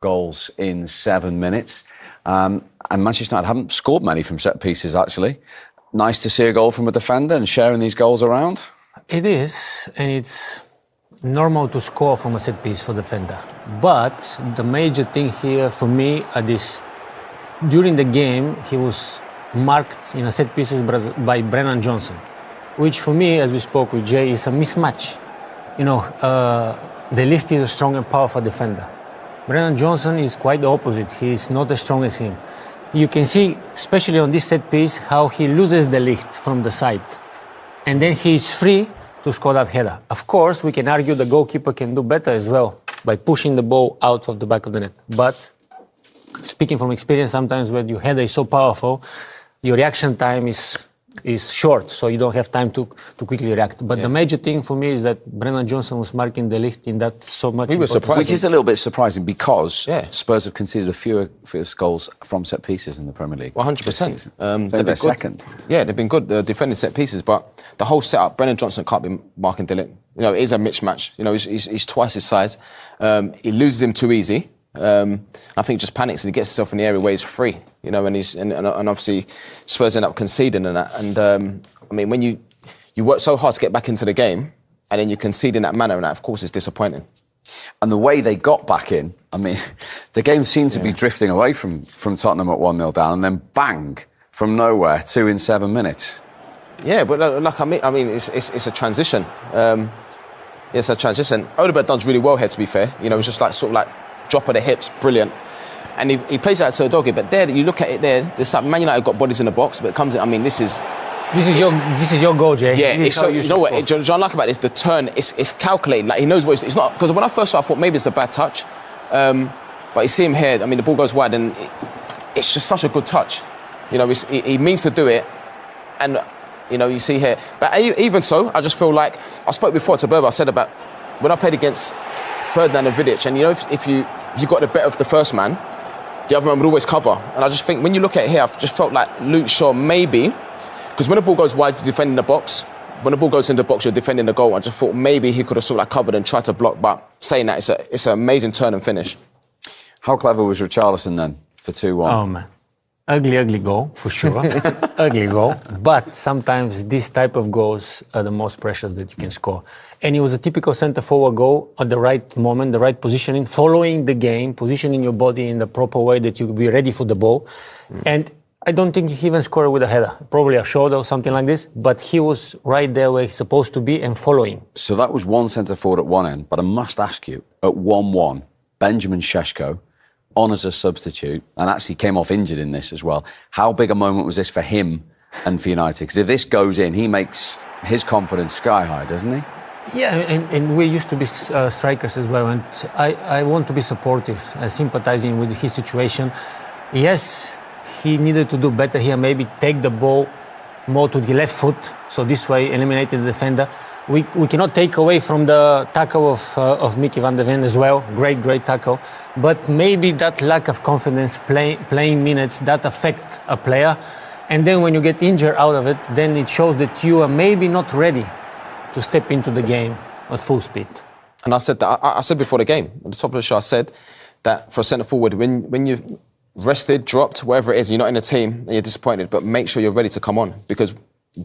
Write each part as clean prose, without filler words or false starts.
goals in 7 minutes. And Manchester United haven't scored many from set pieces, actually. Nice to see a goal from a defender and sharing these goals around. It is, and it's normal to score from a set piece for defender. But the major thing here for me is during the game he was marked in a set pieces by Brennan Johnson, which for me, as we spoke with Jay, is a mismatch. You know, De Ligt is a strong and powerful defender. Brennan Johnson is quite the opposite. He is not as strong as him. You can see, especially on this set piece, how he loses De Ligt from the side. And then he is free to score that header. Of course, we can argue the goalkeeper can do better as well by pushing the ball out of the back of the net. But speaking from experience, sometimes when your header is so powerful, your reaction time is short, so you don't have time to quickly react. But the major thing for me is that Brennan Johnson was marking De Ligt in that so much. Which is a little bit surprising because Spurs have conceded a fewer goals from set pieces in the Premier League. 100%. They're second. Yeah, they've been good defending set pieces, but the whole setup, Brennan Johnson can't be marking De Ligt. You know, it is a mismatch. You know, he's twice his size. He loses him too easy. I think he just panics and he gets himself in the area where he's free, you know, and obviously Spurs end up conceding and that. And I mean, when you work so hard to get back into the game and then you concede in that manner, and that, of course, it's disappointing. And the way they got back in, I mean, the game seemed to be drifting away from Tottenham at 1-0 down, and then bang, from nowhere, 2 in 7 minutes. Yeah, but like I mean, it's a transition. It's a transition. Odegaard does really well here, to be fair. You know, it's just like sort of like drop of the hips, brilliant. And he plays out to a doggy, but there, you look at it there's some Man United got bodies in the box, but it comes in, I mean, this is your goal, Jay. Yeah, it's so, you know what, John like about this, the turn, it's calculated, like he knows what it's not, because when I first saw it, I thought maybe it's a bad touch, but you see him here, I mean, the ball goes wide, and it's just such a good touch. You know, he means to do it, and, you know, you see here, but even so, I just feel like, I spoke before to Berba, I said about, when I played against Ferdinand and Vidic, and you know, if you got the better of the first man, the other man would always cover. And I just think when you look at it here, I've just felt like Luke Shaw maybe, because when the ball goes wide, you're defending the box. When the ball goes into the box, you're defending the goal. I just thought maybe he could have sort of like covered and tried to block. But saying that, it's an amazing turn and finish. How clever was Richarlison then for 2-1? Oh man, ugly goal for sure. Ugly goal. But sometimes these type of goals are the most precious that you can score. And it was a typical centre-forward goal at the right moment, the right positioning, following the game, positioning your body in the proper way that you'll be ready for the ball. And I don't think he even scored with a header, probably a shoulder or something like this, but he was right there where he's supposed to be and following. So that was one centre-forward at one end, but I must ask you, at 1-1, Benjamin Šeško, on as a substitute, and actually came off injured in this as well. How big a moment was this for him and for United? Because if this goes in, he makes his confidence sky high, doesn't he? Yeah, and we used to be strikers as well, and I want to be supportive, sympathizing with his situation. Yes, he needed to do better here, maybe take the ball more to the left foot, so this way eliminated the defender. We cannot take away from the tackle of Mickey van der Ven as well, great tackle, but maybe that lack of confidence, playing minutes, that affect a player, and then when you get injured out of it, then it shows that you are maybe not ready to step into the game at full speed. And I said that. I said before the game, at the top of the show, I said that for a centre forward, when you've rested, dropped, whatever it is, you're not in a team and you're disappointed, but make sure you're ready to come on because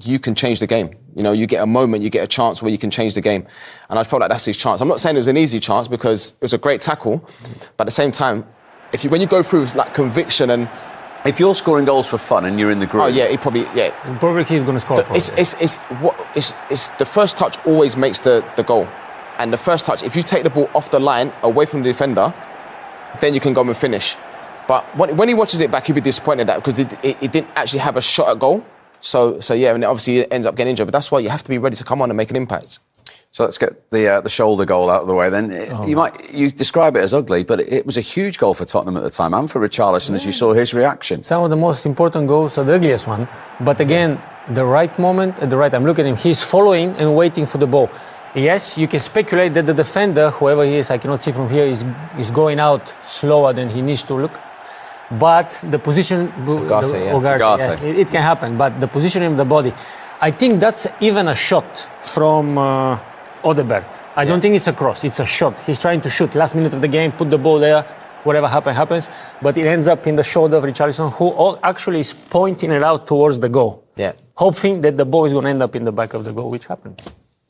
you can change the game. You know, you get a moment, you get a chance where you can change the game. And I felt like that's his chance. I'm not saying it was an easy chance because it was a great tackle, but at the same time, when you go through like conviction and if you're scoring goals for fun and you're in the group... Oh, yeah, probably he's going to score. It's the first touch always makes the goal. And the first touch, if you take the ball off the line, away from the defender, then you can go and finish. But when he watches it back, he'll be disappointed that because he didn't actually have a shot at goal. So yeah, and obviously he ends up getting injured. But that's why you have to be ready to come on and make an impact. So let's get the shoulder goal out of the way then. You describe it as ugly, but it was a huge goal for Tottenham at the time and for Richarlison as you saw his reaction. Some of the most important goals are the ugliest one. But again, the right moment at the right time. Look at him. He's following and waiting for the ball. Yes, you can speculate that the defender, whoever he is, I cannot see from here, is going out slower than he needs to look. But the position... Ugarte. It can happen. But the positioning of the body, I think that's even a shot from... Odegaard. I don't think it's a cross, it's a shot. He's trying to shoot. Last minute of the game, put the ball there, whatever happens. But it ends up in the shoulder of Richarlison, who actually is pointing it out towards the goal. Yeah. Hoping that the ball is going to end up in the back of the goal, which happened.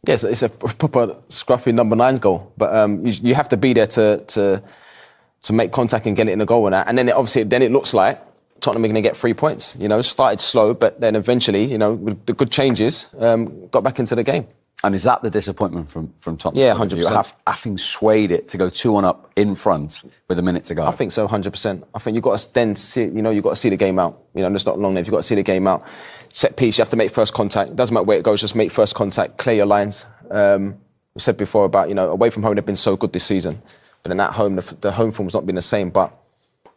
Yes, it's a proper scruffy number 9 goal. But you have to be there to make contact and get it in the goal and that. And then it looks like Tottenham are going to get 3 points. You know, started slow, but then eventually, you know, with the good changes, got back into the game. And is that the disappointment from Tottenham? Yeah, 100%. Having swayed it to go 2-1 up in front with a minute to go. I think so, 100%. I think you've got to then see, you know, you've got to see the game out. You know, there's not long left. You've got to see the game out. Set piece, you have to make first contact. It doesn't matter where it goes, just make first contact, clear your lines. We said before about, you know, away from home, they've been so good this season. But then at home, the home form's not been the same. But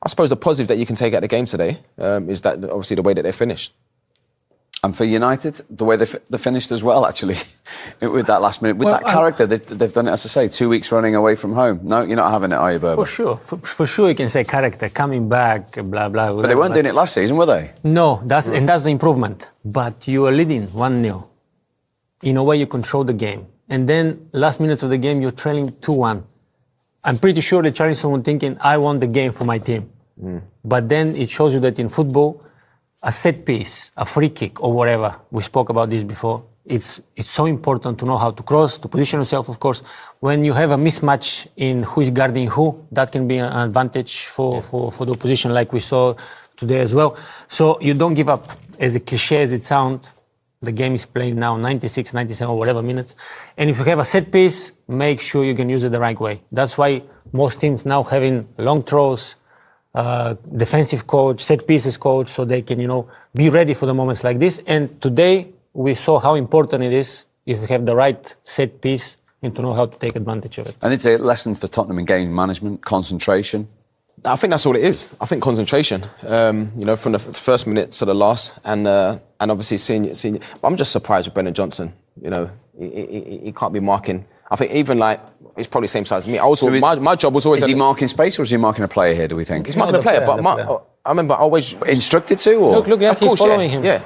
I suppose the positive that you can take out of the game today is that obviously the way that they finished. And for United, the way they finished as well, actually, with that last minute, with that character, they've done it, as I say, 2 weeks running away from home. No, you're not having it, are you, Berba? For sure. For sure you can say character, coming back, blah, blah. But they weren't doing it last season, were they? No, that's the improvement. But you are leading 1-0. In a way, you control the game. And then, last minutes of the game, you're trailing 2-1. I'm pretty sure that Richarlison was thinking, I won the game for my team. But then it shows you that in football, a set piece, a free kick or whatever, we spoke about this before, it's so important to know how to cross, to position yourself, of course. When you have a mismatch in who is guarding who, that can be an advantage for the opposition, like we saw today as well. So you don't give up. As a cliche as it sounds, the game is playing now 96, 97 or whatever minutes. And if you have a set piece, make sure you can use it the right way. That's why most teams now having long throws, defensive coach, set pieces coach, so they can, you know, be ready for the moments like this. And today we saw how important it is if you have the right set piece and to know how to take advantage of it. And it's a lesson for Tottenham in game management, concentration. I think that's all it is. I think concentration. You know, from the first minute to the last, and obviously seeing. But I'm just surprised with Brendan Johnson. You know, he can't be marking. I think even like he's probably the same size as me. My job was always. Is he marking space or is he marking a player here? Do we think he's marking a player? But I remember always instructed to. Or? Look, he's following him. Yeah.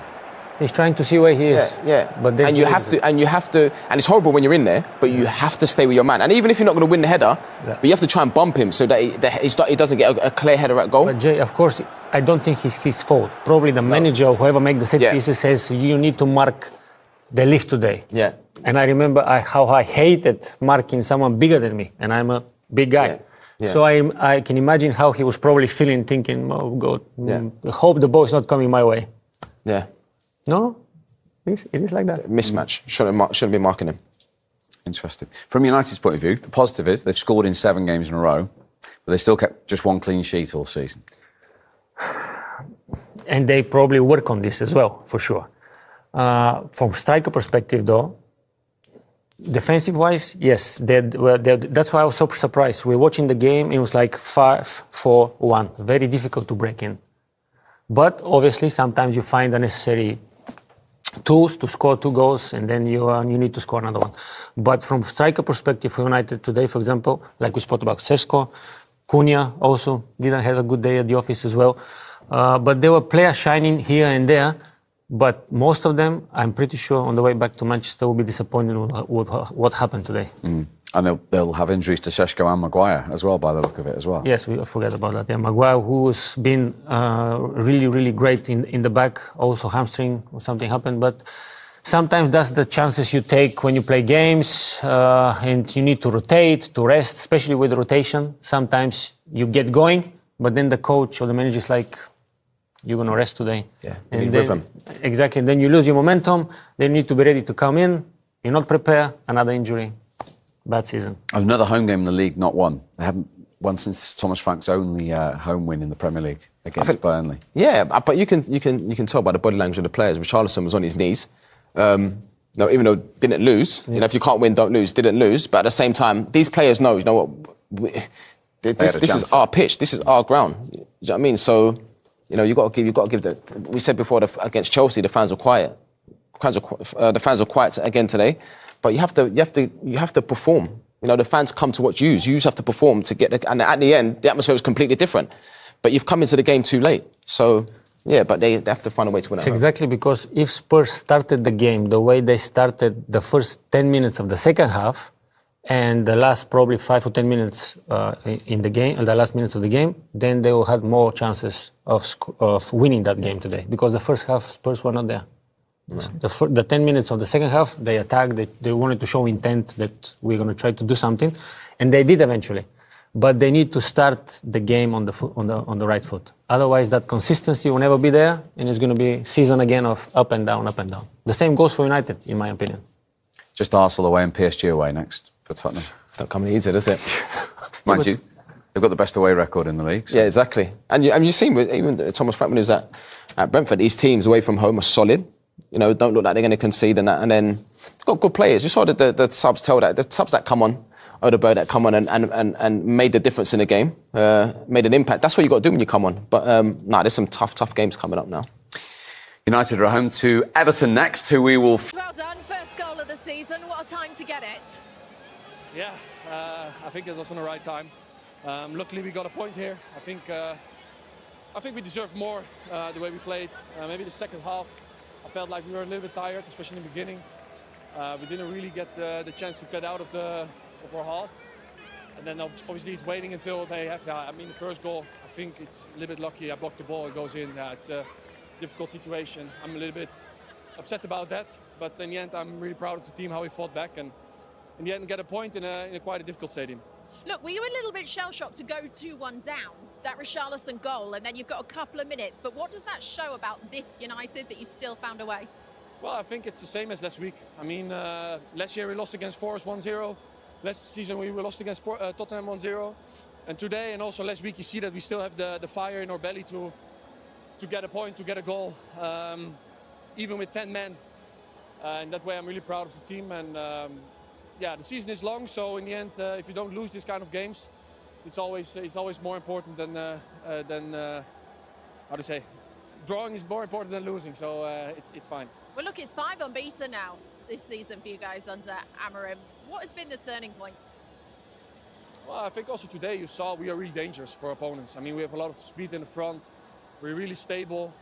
He's trying to see where he is. Yeah. But then you have to, and it's horrible when you're in there, but you have to stay with your man. And even if you're not going to win the header, but you have to try and bump him so that he doesn't get a clear header at goal. But Jay, of course, I don't think it's his fault. Probably the manager, or whoever makes the set pieces, says you need to mark De Ligt today. Yeah. And I remember how I hated marking someone bigger than me, and I'm a big guy. Yeah. So I can imagine how he was probably feeling, thinking, "Oh God, I hope the ball is not coming my way." Yeah. No. It is like that. Mismatch. Shouldn't be marking him. Interesting. From United's point of view, the positive is they've scored in 7 games in a row, but they've still kept just 1 clean sheet all season. And they probably work on this as well, for sure. From striker perspective, though, defensive-wise, yes, that's why I was so surprised. We were watching the game, it was like 5-4-1. Very difficult to break in. But obviously, sometimes you find the necessary tools to score 2 goals, and then you need to score another one. But from striker perspective for United today, for example, like we spoke about Sesko, Cunha also didn't have a good day at the office as well. But there were players shining here and there, but most of them, I'm pretty sure, on the way back to Manchester will be disappointed with what happened today. And they'll have injuries to Šeško and Maguire as well, by the look of it as well. Yes, we forget about that. Yeah, Maguire, who's been really, really great in the back, also hamstring or something happened. But sometimes that's the chances you take when you play games, and you need to rotate, to rest, especially with rotation. Sometimes you get going, but then the coach or the manager is like, you're going to rest today. Yeah, and then, exactly. Then you lose your momentum. Then you need to be ready to come in. You're not prepared. Another injury. Bad season. Another home game in the league, not won. They haven't won since Thomas Frank's only home win in the Premier League against Burnley. Yeah, but you can tell by the body language of the players. Richarlison was on his knees. No, even though didn't lose. You know, if you can't win, don't lose. Didn't lose. But at the same time, these players know. You know what? This is our pitch. This is our ground. You know what I mean? So, you know, you got to give the. We said before against Chelsea, the fans were quiet. The fans were quiet again today. But you have to perform. You know, the fans come to watch you. You just have to perform to get and at the end, the atmosphere was completely different. But you've come into the game too late. So, yeah, but they have to find a way to win it. Exactly, because if Spurs started the game the way they started the first 10 minutes of the second half, and the last probably 5 or 10 minutes in the game, the last minutes of the game, then they will have more chances of winning that game today, because the first half Spurs were not there. No. The 10 minutes of the second half, they attacked. They wanted to show intent that we're going to try to do something, and they did eventually. But they need to start the game on the right foot. Otherwise, that consistency will never be there, and it's going to be season again of up and down, up and down. The same goes for United, in my opinion. Just Arsenal away and PSG away next for Tottenham. Don't come easy, does it? Mind you, they've got the best away record in the league. So. Yeah, exactly. And you've seen, even Thomas Frank, when he was at Brentford, these teams away from home are solid. You know, don't look like they're going to concede and that. And then they've got good players. You saw the subs tell that. The subs that come on, Odegaard that come on and made the difference in the game, made an impact. That's what you got to do when you come on. But there's some tough games coming up now. United are home to Everton next, who we will... Well done, first goal of the season. What a time to get it. Yeah, I think it was on the right time. Luckily we got a point here. I think we deserved more the way we played. Maybe the second half, I felt like we were a little bit tired, especially in the beginning. We didn't really get the chance to get out of our half. And then obviously it's waiting until they have that. I mean, the first goal, I think it's a little bit lucky. I blocked the ball, it goes in. It's a difficult situation. I'm a little bit upset about that. But in the end, I'm really proud of the team, how we fought back. And in the end, get a point in a quite a difficult stadium. Look, were you a little bit shell-shocked to go 2-1 down? That Richarlison goal, and then you've got a couple of minutes. But what does that show about this United that you still found a way? Well, I think it's the same as last week. I mean, last year we lost against Forest 1-0. Last season we lost against Tottenham 1-0. And today and also last week you see that we still have the fire in our belly to get a point, to get a goal, even with 10 men. In that way I'm really proud of the team. And yeah, the season is long, so in the end, if you don't lose these kind of games, it's always more important than how to say, drawing is more important than losing. So it's fine. Well, look, it's 5 unbeaten now this season for you guys under Amorim. What has been the turning point? Well, I think also today you saw we are really dangerous for opponents. I mean, we have a lot of speed in the front. We're really stable.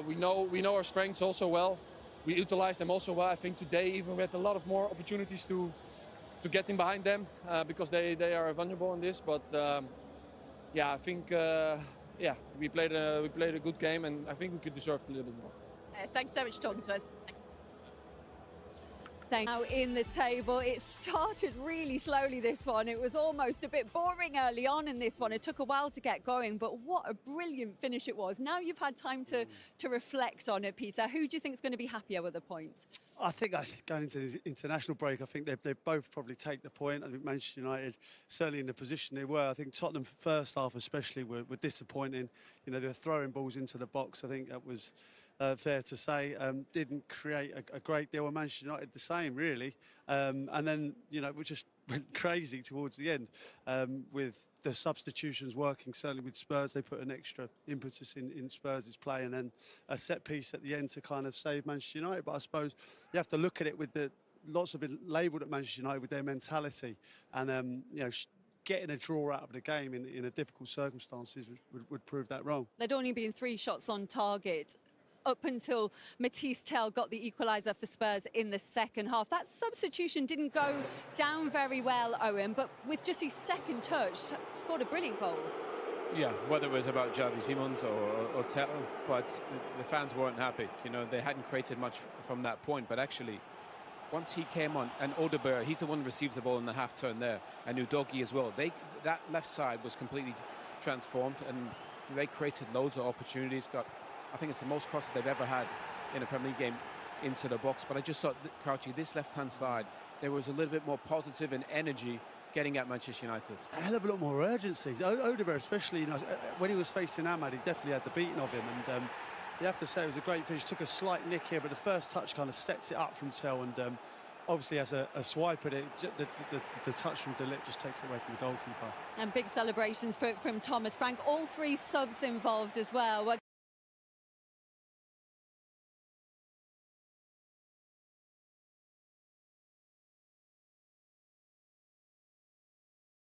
We know our strengths also well. We utilize them also well. I think today even we had a lot of more opportunities to get in behind them because they are vulnerable in this. But yeah, I think we played a good game, and I think we could deserve a little bit more. Thanks so much for talking to us. Now in the table, it started really slowly, this one. It was almost a bit boring early on in this one. It took a while to get going, but what a brilliant finish it was. Now you've had time to reflect on it, Peter. Who do you think is going to be happier with the points? I think going into the international break, I think they both probably take the point. I think Manchester United, certainly in the position they were. I think Tottenham first half especially were disappointing. You know, they were throwing balls into the box. I think that was fair to say. Didn't create a great deal. And Manchester United the same, really. And then, you know, we just went crazy towards the end with the substitutions working. Certainly with Spurs, they put an extra impetus in Spurs' play, and then a set piece at the end to kind of save Manchester United. But I suppose you have to look at it with lots of it labelled at Manchester United with their mentality, and you know, getting a draw out of the game in a difficult circumstances would prove that wrong. There'd only been 3 shots on target up until Matthijs de Ligt got the equaliser for Spurs in the second half. That substitution didn't go down very well, Owen, but with just his second touch, scored a brilliant goal. Yeah, whether it was about Xavi Simons or Tell, but the fans weren't happy. You know, they hadn't created much from that point, but actually, once he came on, and Odegaard, he's the one who receives the ball in the half turn there, and Udogie as well. That left side was completely transformed, and they created loads of opportunities. I think it's the most crosses they've ever had in a Premier League game into the box. But I just thought, Crouchy, this left-hand side, there was a little bit more positive and energy getting at Manchester United. A hell of a lot more urgency. Odegaard, especially, you know, when he was facing Ahmad, he definitely had the beating of him. And you have to say it was a great finish. Took a slight nick here, but the first touch kind of sets it up from Tell, and obviously has a swipe at it. The touch from De Ligt just takes it away from the goalkeeper. And big celebrations from Thomas Frank. All 3 subs involved as well.